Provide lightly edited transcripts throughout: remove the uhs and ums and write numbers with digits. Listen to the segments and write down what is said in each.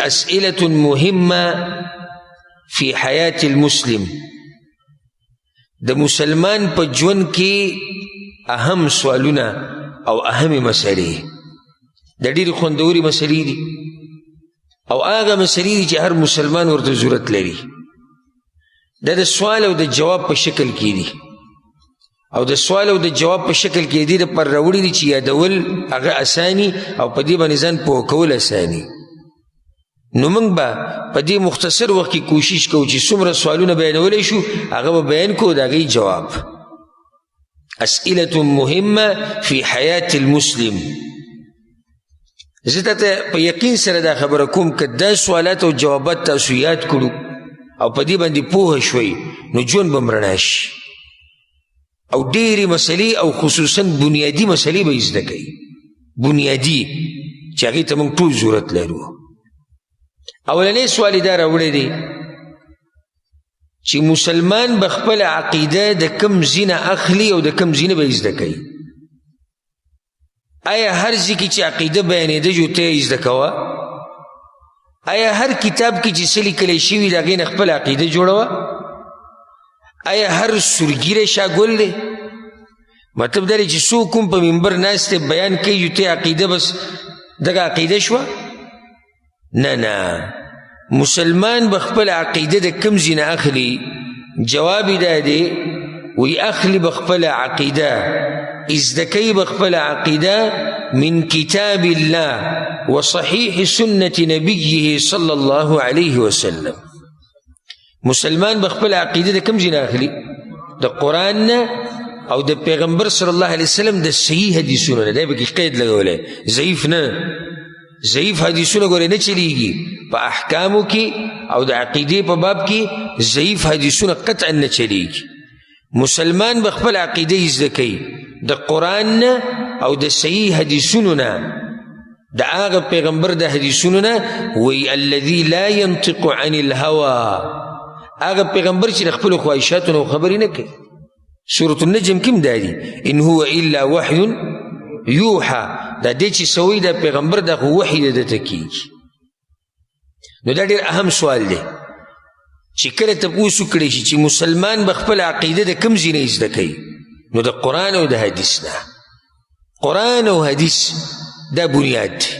اسئلة مهمة فی حیات المسلم، د مسلمان په ژوند کې اهم سوالونه او اهم مسئلې، د ډېرې خوندورې مسئلې دي او هغه مسئلې دي چې هر مسلمان ورته ضرورت لري. دا د سوال او د جواب په شکل کې دي او د سوال او د جواب په شکل کې دي پر راوړي دي چې یادول هغه اساني او په دې باندې ځان پوه کول اساني. نو موږ به په دې مختصر وخت کې کوشش کوو چې څومره سوالونه بیانولی شو هغه به بیان کوو، د هغې جواب. اسئلة مهمة فی حیات المسلم. زه تاته په یقین سره دا خبره کوم که دا سوالات او جوابات تاسو یاد کړو او په دې باندې پوه شوئ نو ژوند به رڼا شي او ډېرې مسلې او خصوصا بنیادي مسلې به زده کوي، بنیادي چې هغې ته موږ ټول ضرورت لرو. اولنی سوال یې دا راوړی دی چې مسلمان به خپل عقیده د کم ځای نه اخلي او د کم ځای نه به یې زده کوي. آیا هر ځای کې چې عقیده بیانېده جو ته یې زده کوه؟ آیا هر کتاب کې چې څه لیکلی شوي د هغې نه خپل عقیده جوړوه؟ آیا هر سورګیره شاګل دی؟ مطلب دا دی چې څوک هم په منبر ناست دی بیان کوي جو ته عقیده بس دغه عقیده شوه؟ نه، مسلمان بخپل عقیده د کم ځای نه اخلي. جواب یې دا دی وی اخلی بخپل عقیده ازدکی بخپل عقیده من کتاب الله و صحیح سنت نبیه صلی الله علیه وسلم. مسلمان بخپل عقیده د کم ځای نه اخلي؟ د قرآن نه او د پیغمبر صلی الله علیه وسلم د صحیح حدیثونو نه. دی پکې قید لګولی، ضعیف نه. ضعیف حدیثونه ګورې نه چلیږي په احکامو کې او د عقیدې په باب کې ضعیف حدیثونه قطعا نه چلیږي. مسلمان به خپل عقیده یې زده کوي د قرآن نه او د صحیح حدیثونو نه، د هغه پیغمبر د حدیثونو نه. وی الذي لا ينطق عن الهوى، هغه پیغمبر چې د خپلو خواهشاتو نه خبرې نه کوي. سورة النجم کې هم دا دي ان هو الا وحی یوحى، دا دی چې سوی د پیغمبر د وحی د ته کیږي. نو دا ډېر اهم سوال دی چې کله تپوس وکړی شي چې مسلمان به خپل عقیده د کوم ځای نه زده کوي، نو د قرآن او د حدیث نه. قرآن او حدیث دا بنیاد دی،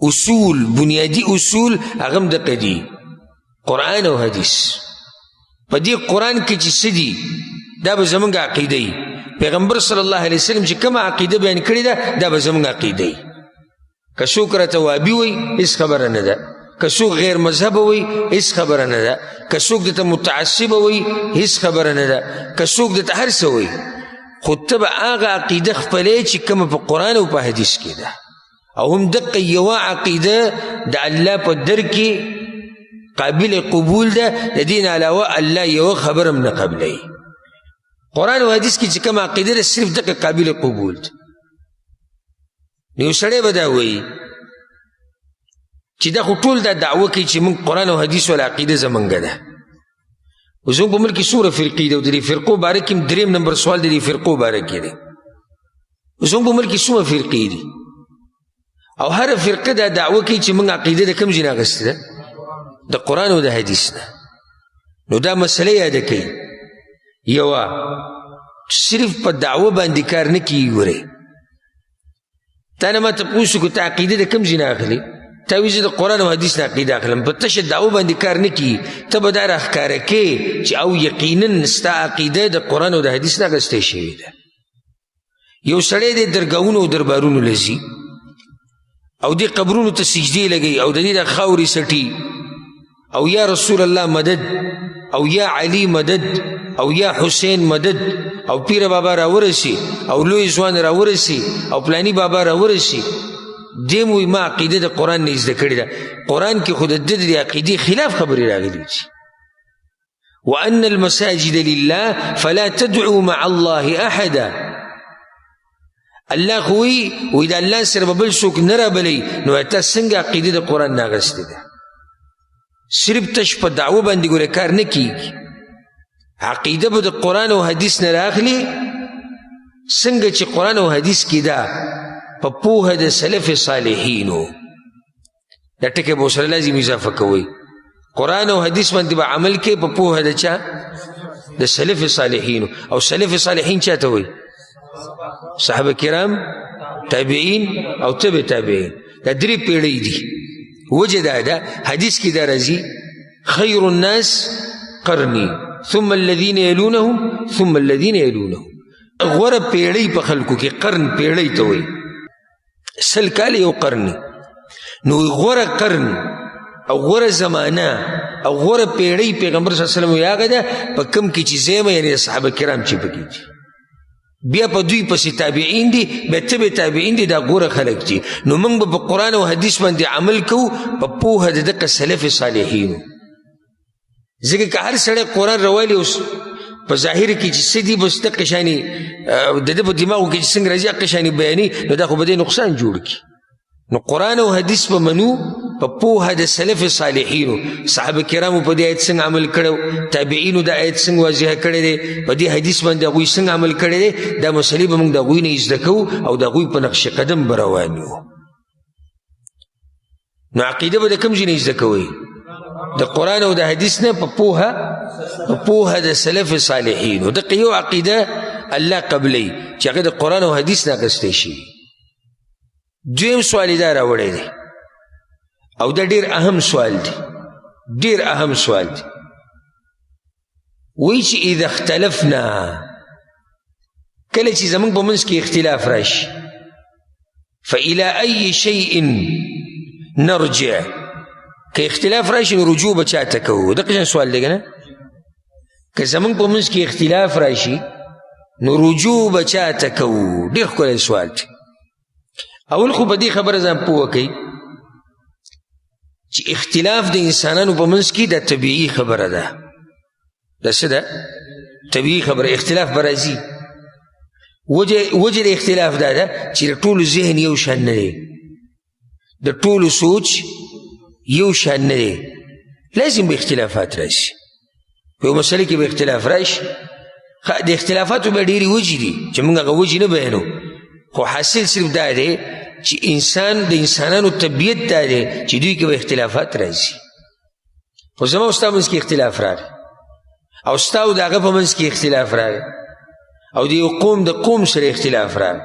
اصول، بنیادی اصول هغه هم دقه دي، قرآن او حدیث. په دې قرآن کې چې څه دي دا به زموږ عقیده وي. پیغمبر صلی الله علیه وسلم چې کومه عقیده بیان کړې ده دا به زموږ عقیده وي. که څوک راته وابي وایي هېڅ خبره نه ده، که څوک غیر مذهبه وایي هېڅ خبره نه ده، که څوک درته متعصبه وایي هېڅ خبره نه ده، که څوک درته هر څه وایي، خو ته به هغه عقیده خپلې چې کومه په قرآن او په حدیث کې ده. او هم دقه یوه عقیده د الله په در کې قابل قبول ده، د دې نه علاوه الله یوه خبره هم نه قبلوي. قرآن او حدیث کې چې کومه عقیده ده صرف دقه قابل قبول ده. نو یو سړی به دا وایي چې دا خو ټول دا دعوه کوي چې موږ قرآن او حدیث والا عقیده زمونږ ده. او زموږ په ملک کې څومره فرقې دي او د دې فرقو باره کې هم 3 نمبر سوال د دې فرقو باره کې دی. زموږ په ملک کې څومره فرقې دي او هر فرقه دا دعوه کوي چې موږ عقیده د کوم ځای نه اخیستې ده؟ د قرآن او د حدیث نه. نو دا مسله یاده کوي، یوه صرف په دعوه باندې کار نه کیږي. ګورې تا نه ما تپوس وکړو ته عقیده د کوم ځای نه اخلي؟ تا وایي زه د قرآن او حدیث نه عقیده اخلم. په تشه دعوه باندې کار نه کیږي، ته به دا راښکاره کوې چې او یقینا ستا عقیده د قرآن او د حدیث نه اخیستې شوې ده. یو سړی دی درګاهونو او دربارونو له ځي او دې قبرونو ته سجدې لګوي او د دې د خاورې سټي او یا رسول الله مدد او یا علی مدد او یا حسین مدد او پیر بابا را ورسی او لوی ځوان را ورسی او پلانی بابا را ورسی. دیم وی ما عقیده د قرآن نه زده کړې ده. قرآن کې خو د ده د عقیدې خلاف خبرې راغلي دي. وان المساجد لله فلا تدعوا مع الله احدا. الله خو وی د الله سره به بل څوک نه رابلئ، نو تا څنګه عقیده د قرآن نه اخیستې ده؟ صرف تش په دعوه باندې ګوره کار نه کیږي. عقیده به د قرآن او حدیث نه راخلي، څنګه چې قرآن او حدیث کې ده په پوهه د سلف صالحینو. دا ټکی به ورسره لازم اضافه کوئ. قرآن او حدیث باندې به عمل کې په پوهه د چا؟ د سلف صالحینو. او سلف صالحین چا ته وایي؟ صحابه کرام، تابعین او تبع تابعین. دا درې پیړۍ دي. وجه دا ده حدیث کې دا راځي خیر الناس قرنی ثم الذین یلونهم ثم الذین یلونهم. غوره پیړۍ په خلکو کې قرن پیړۍ ته وایي. سل کال یو قرن. نو غوره قرن او غوره زمانه او غوره پیړۍ پیغمبر صلی الله علیه وسلم یاغه ده په کوم کې چې زیمه یعنی صحابه کرام چې پکې دي. بیا په دوی پسې تابعین دي، بیا تبع تابعین دي، دا غوره خلک دي. نو موږ به په قرآن او حدیث باندې عمل کوو په پوهه د دغه سلف صالحینو. ځکه که هر سړی قرآن راولي اوس په ظاهر کې چې څه دي بس دغه شانې د ده په دماغو کې چې څنګه راځي هغه شانې بیاني، نو دا خو به دی نقصان جوړ کړي. نو قرآن او حدیث په منو په پوهه د سلف صالحینو. صحابه کرامو په دې آیت څنګه عمل کړو، تابعینو دا آیت څنګه واضح کړی دی، په دې حدیث باندې هغوی څنګه عمل کړی دی، دا مسلې به موږ د هغوی نه زده کوو او د هغوی په نقش قدم به روان یو. نو عقیده به د کوم ځای نه زده کوئ؟ د قرآن او د حدیث نه په پوهه د سلف صالحینو. دغه یو عقیده الله قبلی چې هغه د قرآن او حدیث نه اخیستی شي. دویم سوال یې دا راوړی دی او دا ډېر اهم سوال دی، ډېر اهم سوال دی. وایي چې اذا اختلفنا، کله چې زموږ په منځ کې اختلاف راشي، فإلى أي شيء نرجع، که اختلاف راشي نو رجوع به چا ته کوو؟ دغه شان سوال دی که نه؟ که زموږ په منځ کې اختلاف راشي نو رجوع به چا ته کوو؟ ډېر ښکلی سوال دی. اول خو په دې خبره ځان پوه کوئ چې اختلاف د انسانانو په منځ کې دا طبیعي خبره ده. دا څه ده؟ طبیعي خبره. اختلاف به راځي. وجه د اختلاف دا ده چې د ټولو ذهن یو شان نه دی، د ټولو سوچ یو شان نه دی. لازم به اختلافات راشي. په یو مسله کې به اختلاف راشي. د اختلافاتو به ډېرې وجې دي چې موږ هغه وجې نه بیانو، خو حاصل صرف دا دی چې د انسانانو طبیعت دا دی چې دوی کې به اختلافات راځي. خو زما او ستا منځ کې اختلاف راغی او ستا او د هغه په منځ کې اختلاف راغی او د یو قوم د قوم سره اختلاف راغی،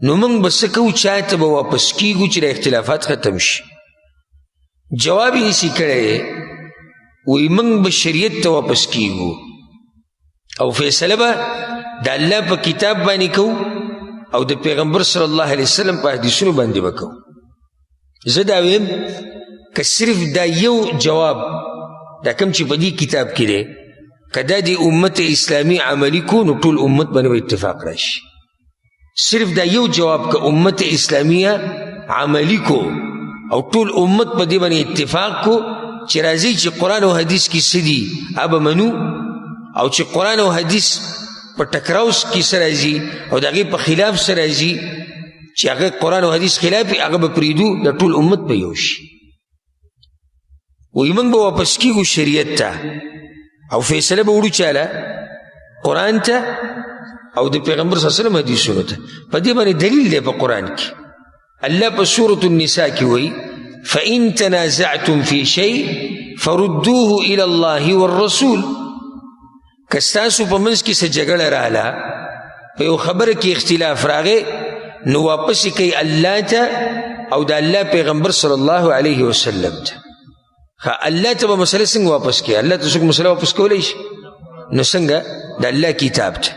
نو موږ به څه کوو؟ چا ته به واپس کیږو چې د اختلافات ختم شي؟ جواب یې نشي کړی. وایي موږ به شریعت ته واپس کیږو او فیصله به د الله په کتاب باندې کوو او د پیغمبر صلی الله علیه وسلم په حدیثونو باندې وکړو. زه دا ویم که صرف دا یو جواب دا کوم چې په دې کتاب کې دی که دا د امت اسلامي عملي کو نو ټول امت باندې به اتفاق راشي. صرف دا یو جواب که امت اسلامیه عملي کو او ټول امت په دې باندې اتفاق کو چې راځي چې قرآن او حدیث کې څه دي هغه منو، او چې قرآن او حدیث په ټکراو کې څه راځي او د هغې په خلاف څه راځي چې هغه قرآن او حدیث خلاف وي هغه به پرېږدو، د ټول امت به یو شي. وایي موږ به واپس کېږو شریعت ته او فیصله به وړو چاله؟ قرآن ته او د پیغمبر صلی الله علیه وسلم حدیثونو ته. په دې باندې دلیل دی په قرآن کې. الله په سورة النساء کې وایي فإن تنازعتم في شيء فردوه إلى الله والرسول. که ستاسو په منځ کې څه جګړه راغله، په یو خبره کې اختلاف راغی، نو واپس یې کوئ الله ته او د الله پیغمبر صلی الله علیه وسلم ته. الله ته به مسله څنګه واپس کړي؟ الله ته څوک مسله واپس کولی شي؟ نو څنګه؟ د الله کتاب ته.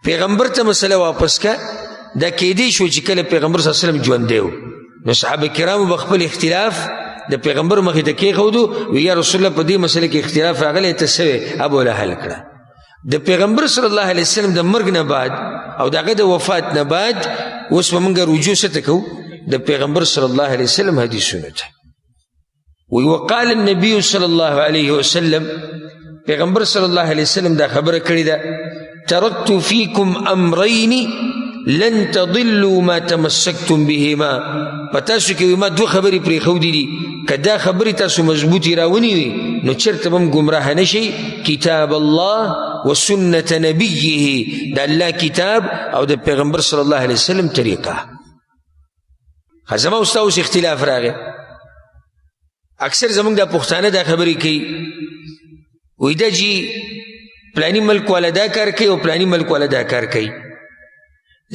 پیغمبر ته مسله واپس کړه، دا کیدی شو چې کله پیغمبر صلی الله علیه وسلم ژوندی و نو صحابه کرامو به خپل اختلاف د پیغمبر مخې ته کېښودو، وی یا رسول الله په دې مسله کې اختلاف راغلی ته څه وې؟ هغه به حل کړه. د پیغمبر صلی الله علیه وسلم د مرګ نه بعد او د هغه د وفات نه بعد اوس به موږ رجوع څه ته کوو؟ د پیغمبر صلی الله علیه وسلم حدیثونو ته. وی وقال النبي صلی الله علیه وسلم، پیغمبر صلی الله علیه وسلم دا خبره کړې ده ترکت فیکم امرین لن تضلوا ما تمسکتم بهما. په تاسو کې ما دوه خبرې پرېښودې دي، که دا خبرې تاسو مضبوطې راونیوي نو چېرته به هم ګمراه نه شئ. کتاب الله و سنت نبیه، د الله کتاب او د پیغمبر صلی الله علیه وسلم طریقه. زما او ستا اوس اختلاف راغی، اکثر زمونږ دا پښتانه دا خبرې کوي وایي دا جي پلاني ملک والا دا کار کوي او پلاني ملک والا دا کار کوي.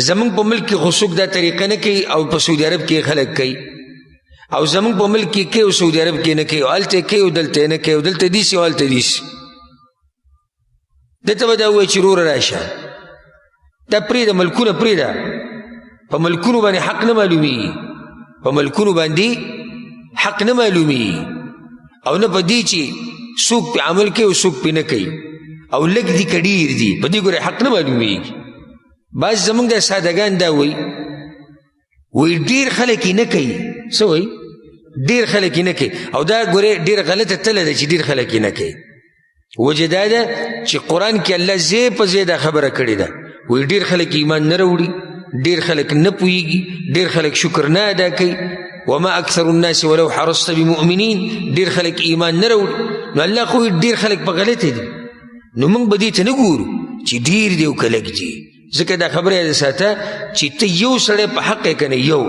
زمونږ په ملک کې خو څوک دا طریقه نه کوي او په سعودي عرب کې خلک کوي، او زمونږ په ملک کې کوي او سعودي عرب کې نه کوي، او هلته کوي او دلته نه کوي، او دلته دیسي او هلته دیسي. دته به دا ووایي چې وروره راشه دا پرېږده، ملکونه پرېږده، په ملکونو باندې حق نه معلومیږي، په ملکونو باندې حق نه معلومیږي، او نه په دې چې څوک پې عمل کوي او څوک پې نه کوي، او لږ دي که ډېر دي په دې ګورې حق نه معلومیږي. بعض زمونږ د سادهګان دا وایي ډېر خلک یې نه کوي. څه وایي؟ ډېر خلک یې نه کوي، او دا ګورې ډېر غلطه تله ده چې ډېر خلک یې نه کوي. وجه دا ده چې قرآن کې الله ځای په ځای دا خبره کړې ده، وایي ډېر خلک ایمان نه راوړي، ډېر خلک نه پوهېږي، ډېر خلک شکر نه ادا کوي. وما اکثر الناس ولو حرصت بمؤمنین، ډېر خلک ایمان نه راوړي. نو الله خو ډېر خلک په غلطه دي، نو موږ به دې ته نه ګورو چې ډېر دي او که لږ دي. ځکه دا خبره یاد ساته چې ته یو سړی په حق یې که نه یو،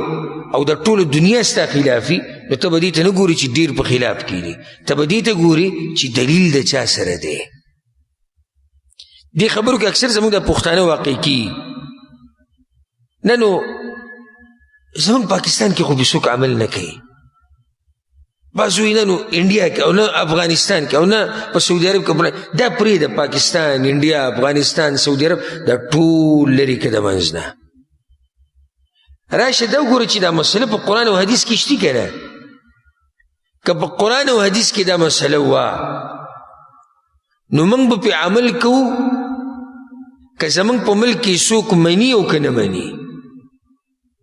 او د ټوله دنیا ستا خلافي، نو ته به دې ته نه ګوري چې ډېر په خلاف کې دي، ته به دې ته ګوري چې دلیل د چا سره دی. دې خبرو کې اکثر زموږ د پښتانه واقع کېږي. نه نو زموږ پاکستان کې خو به څوک عمل نه کوي، بعض وایي نه نو انډیا کې او نه افغانستان کې او نه په سعودي عرب کې، دا پرېږده پاکستان، انډیا، افغانستان، سعودي عرب دا ټول لرې که د منځ نه. راشه دا وګوره چې دا مسله په قرآن او حدیث کې شته که نه؟ که په قرآن او حدیث کې دا مسله وه نو موږ به پې عمل کوو، که زموږ په ملک کې څوک مني او که نه مني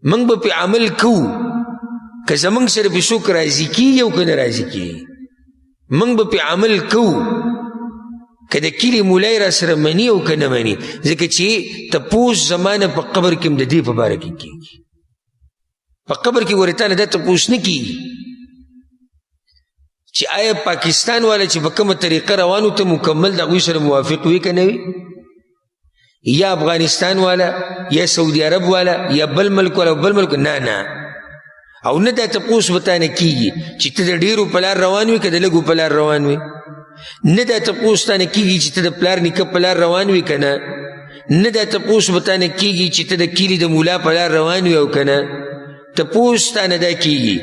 موږ به پې عمل کوو، که زمونږ سره پې څوک راضي کېږي او که نه راضي کېږي موږ به پې عمل کوو، که د کلي مولای را سره مني او که نه مني. ځکه چې تپوس زمانه په قبر کې هم د دې په باره کې کېږي. په قبر کې ورې تا نه دا تپوس نه کېږي چې آیا پاکستان والا چې په کومه طریقه روانو ته مکمل د هغوی سره موافق وي که نه وي، یا افغانستان والا یا سعودي عرب والا یا بل ملک والا بل ملک، نه نه. او نه دا تپوس به تا نه کېږي چې ته د ډېرو په لار روان وي که د لږو په لار روان وي، نه دا تپوس تا نه کېږي چې ته د پلار نیکه په لار روان وي که نه، نه دا تپوس به تا نه کېږي چې ته د کلي د مولا په لار روان وي او که نه. تپوس تا نه دا کېږي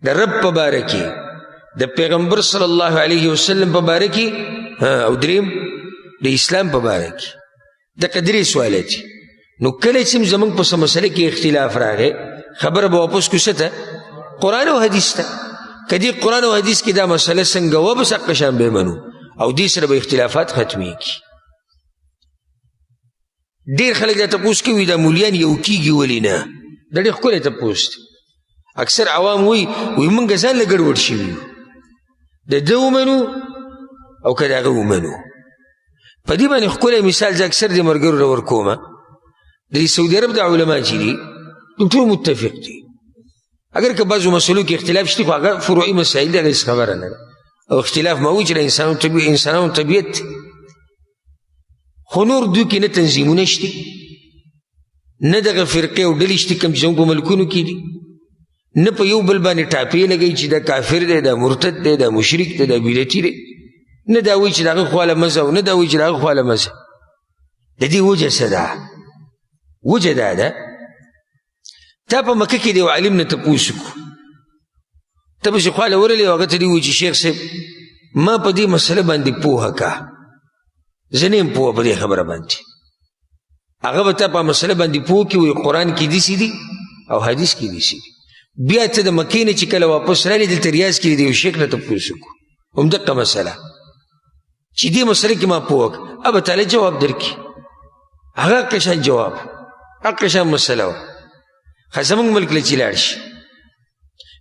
د رب په باره کې، د پیغمبر صلی الله علیه وسلم په باره کې، او دریم د اسلام په باره کې. دغه درې سوالات دي. نو کله چې زموږ په څه مسله کې اختلاف راغی خبره به واپس کو څه ته؟ قرآن او حدیث ته. که دې قرآن او حدیث کې دا مسله څنګه وه بس حق شان به منو، او دې سره به اختلافات ختمیږي. ډېر خلک دا تپوس کوي دا مولیان یو کېږي ولې نه؟ دا ډېر ښکلی تپوس دی. اکثر عوام وایي موږ ځان له ګډوډ شوي یو، د ده ومنو او که د هغه ومنو. په دې باندې ښکلی مثال زه اکثر د ملګرو له ورکومه، د سعودي عرب د علما چې دي ټول متفق دي، اگر که بعضو مسلو کې اختلاف شته خو هغه فروعي مسایل دي، هغه هېڅ خبره نه ده، او اختلاف موجود چې د انسانانو طبیعت. خو نور دوی کې نه تنظیمونه شته، نه دغه فرقې او ډلې شته کوم چې زموږ په ملکونو کې دي، نه په یو بل باندې ټاپې لګوي چې دا کافر دی، دا مرتد دی، دا مشرک دی، دا بدعتي دی، نه دا وایي چې د هغه خواله مزه او نه دا وایي چې د هغه خواله مزه. د دې وجه څه ده؟ وجه دا ده تا په مکه کې د یو عالم نه تپوس وکړو، ته به چې خواله ورغلې او هغه ته دې وایي چې شیخ صاحب ما په دې مسله باندې پوهه کا، زه نه یم پوهه په دې خبره باندې. هغه به تا په مسله باندې پوه کړي وایي قرآن کې داسې دي او حدیث کې داسې دي. بیا ته د مکې نه چې کله واپس رالې دلته ریاض کې د یو شیخ نه تپوس وکړو همدغه مسله چې دې مسله کې ما پوه کړه، به تعالی جواب درکړي. هغه قشان جواب، هغه قشان مسله وه. خو زموږ ملک له چې لاړ شي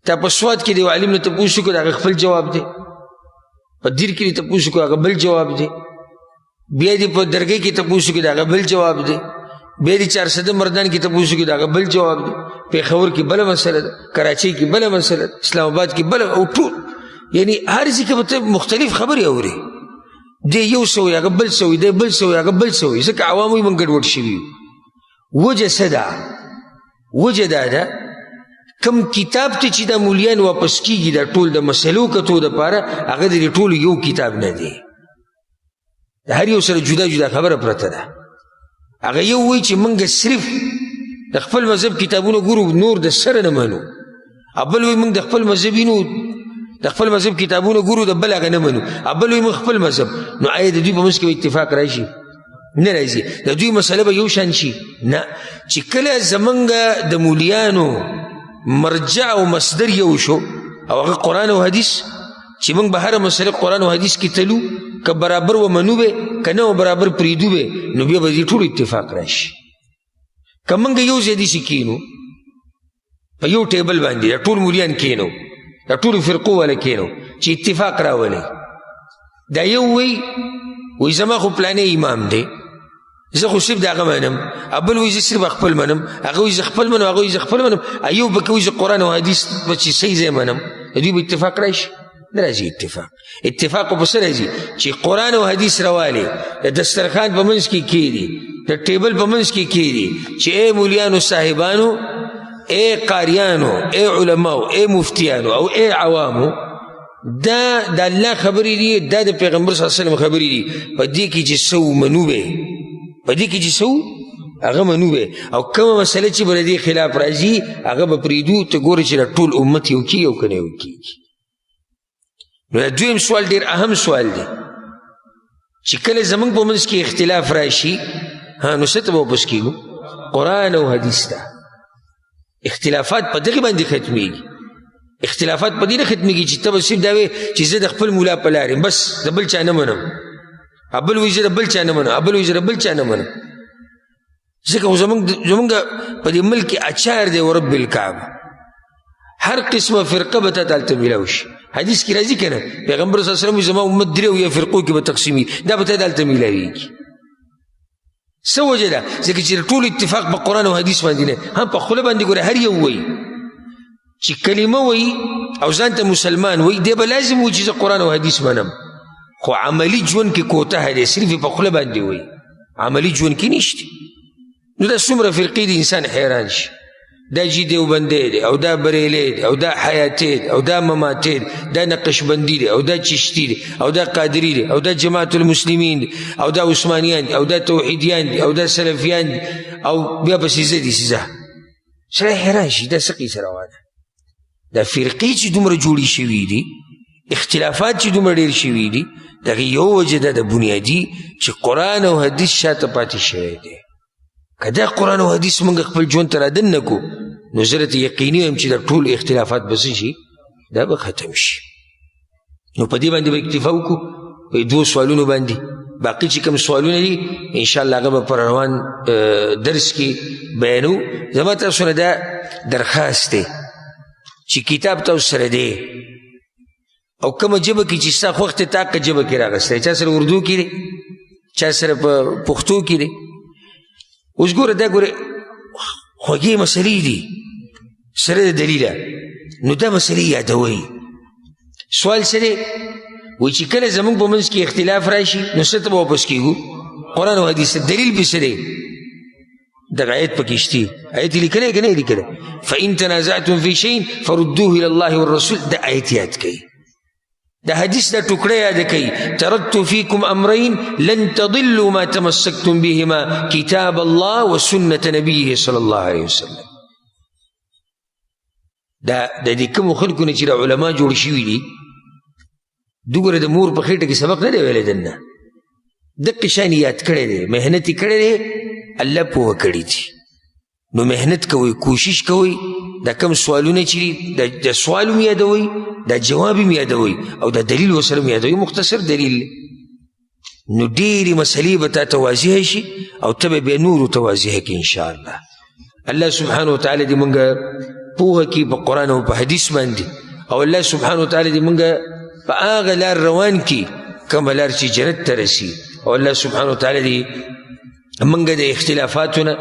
تا په سوات کې د یو عالم نه تپوس وکړو د هغه خپل جواب دی، په دیر کې دې تپوس وکړو هغه بل جواب دی، بیا دې په درګۍ کې تپوس وکړو د هغه بل جواب دی، بیا دې چارسده مردان کې تپوس وکړو د هغه بل جواب دی، پېښور کې بله مسله ده، کراچۍ کې بله مسله ده، اسلام آباد کې بله، او ټول یعنی هر ځای کې به ته مختلف خبرې اورې، دی یو څه وایي هغه بل څه وایي، دی بل څه وایي هغه بل څه وایي. ځکه عوام وایي موږ ګډوډ شوي یو. وجه څه ده؟ وجه دا ده کم کتاب ته چې دا مولیان واپس کیږي دا ټول د مسلو کتو دپاره هغه د دې ټولو یو کتاب نه دی د هر یو سره جدا جدا خبره پرته ده هغه یو وایي چې موږ صرف د خپل مذهب کتابونه ګورو نور د سره نه منو بل وایي موږ د خپل مذهبینو د خپل مذهب کتابونه ګورو د بل هغه نه منو بل وایي موږ خپل مذهب نو آیا د دوی په منځ کې اتفاق راشي نه راځي د دوی مسله به یو شان شي نه چې کله زمونږ د مولیانو مرجع او مصدر یو شو او هغه قرآن او حدیث چې موږ به هره مسله قرآن او حدیث کې تلو که برابر ومنو به که نه برابر پریدو به نو بیا به دې ټول اتفاق راشي که موږ یو ځای داسې کینو په یو ټیبل باندې دا ټول مولیان کینو دا ټولو فرقو والا کینو چې اتفاق راولئ دا یو وی زما خو پلانې امام دی زه خو صرف د هغه منم بل وایي زه صرف خپل منم هغه وایي زه خپل منم هغه وایي زه خپل منم یو پکې وایي زه قرآن او حدیث به چې صحیح ځای منم د دوی به اتفاق راشي نه راځي اتفاق په څه راځي چې قرآن او حدیث راوالي د دسترخوان په منځ کې کښېږدي د ټیبل په منځ کې کښېږدي چې ای مولیانو صاحبانو ای قاریانو ای علماو ای مفتیانو او ای عوامو دا د الله خبرې دي دا د پیغمبر صلی الله علیه وسلم خبرې دي په دې کې چې څه ومنو به په دې کې چې څه هغه منو به او کومه مسله چې به د دې خلاف راځي هغه به پرېږدو ته ګورې چې دا ټول امت یو کېږي او که نه یو کېږي نو دا دویم سوال ډېر اهم سوال دی چې کله زموږ په منځ کې اختلاف راشي نو څه ته به واپس کېږو قرآن او حدیث ته اختلافات په دغې باندې ختمېږي اختلافات په دې نه ختمېږي چې ته به صرف دا وې چې زه د خپل ملا په لار یم بس د بل چا نه منم بل وایي زه د بل چا نه منم بل وایي زه د بل چا نه منم ځکه خو زمونږ په دې ملک کې اچار دی ورب الکعبه هر قسمه فرقه به تا دلته میلاو شي حدیث کې راځي که نه پیغمبر صلی الله علیه وسلم زما امت درې اویا فرقو کې به تقسیمي دا به تا دلته میلاویږي څه وجه ده ځکه چې ټول اتفاق په قرآن او حدیث باندې نه په خوله باندې ګوره هر یو وایي چې کلمه وایي او ځان ته مسلمان وایي دی به لازم وایي چې زه قرآن او حدیث منم خو عملی ژوند کې کوتاه دی صرف په خوله باندې وایي عملی ژوند کې نشته نو دا څومره فرقې دی انسان حیران شي دا جی دیوبندی دی او دا بریلی دی او دا حیاتی دی او دا مماتی دی دا نقشبندی دی او دا چشتی دی او دا قادری دی او دا جماعت المسلمین دی او دا عثمانیان دی او دا توحیدیان دی او دا سلفیان دی او بیا په سیزه دی سیزه سره حیران شي دا څه قیسه روانه دا فرقې چې دومره جوړې شوي دي اختلافات چې دومره ډېر شوي دي دغه یو وجه ده د بنیادي چې قرآن او حدیث شاته پاتې شوی دی که دا قرآن او حدیث موږ خپل ژوند ته رادن نه کړو نو زه درته یقیني یم چې دا ټول اختلافات به څه شي دا به ختم شي نو په دې باندې به اکتفا وکړو په دوو سوالونو باندې باقي چې کوم سوالونه دي انشاءالله هغه به پر روان درس کې بیانو زما تاسو نه دا درخواست دی چې کتاب تاسو سره دی او کومه ژبه کې چې ستا خوښ دی تا که ژبه کې راغستی چا سره اردو کې دی چا سره په پښتو کې دی اوس ګوره دا ګوره خوږې مسلې دي سره د دلیله نو دا مسلې یادوئ سوال څه دی وایي چې کله زموږ په منځ کې اختلاف راشي نو څه ته به واپس کېږو قرآن او حدیث دلیل پې څه دی دغه آیت پکې شته آیت لیکلی که نه یې لیکلی فإن تنازعتم في شيء فردوه إلى الله والرسول دا آیت یاد کوي دا حدیث دا ټکړه یاد کوي ترکت فیکم امرین لن تضلوا ما تمسکتم بهما کتاب الله وسنة نبیه صلی الله علیه وسلم دا د دې کومو خلکو نه چې علما جوړ شوي دي دوی د مور په خېټه کې سبق نه دی ویلی دننه دقې شان یاد کړی دی محنت یې کړی دی الله پوه کړي دي نو محنت کوئ کوشش کوئ دا کم سوالونه چې دي دا سوال هم یادوئ دا جواب هم یادوئ او دا دلیل ورسره هم یادوئ مختصر دلیل نو ډېرې مسلې به تا ته واضحه شي او ته به بیا نورو ته واضحه کړي انشاءالله الله سبحانه وتعالی دې موږ پوهه کړي په قرآن او په حدیث باندې او الله سبحانه وتعالی دې موږ په هغه لار روان کړي کومه لار چې جنت ته رسي او الله سبحانه وتعالی دې موږ د اختلافاتونه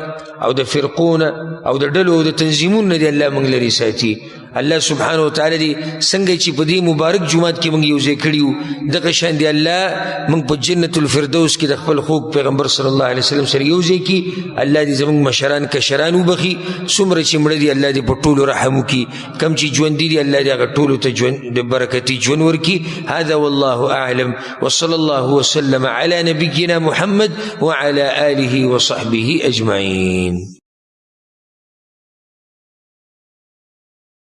او د فرقونه او د ډلو او د تنظیمونو نه دې الله موږ لرې ساتي. الله سبحانه وتعالی دې څنګه چې په دې مبارک جومات کې موږ یو ځای کړي وو دغه شان دې الله موږ په جنت الفردوس کې د خپل خوږ پیغمبر صلی الله علیه وسلم سره یو ځای کړي. الله دې زموږ مشران کشران وبخي، څومره چې مړه دي الله دې په ټولو رحم وکړي، کم چې ژوندي دي الله دې هغه ټولو ته د برکتي ژوند ورکړي. هذا والله اعلم وصلى الله وسلم على نبينا محمد وعلى آله وصحبه أجمعين.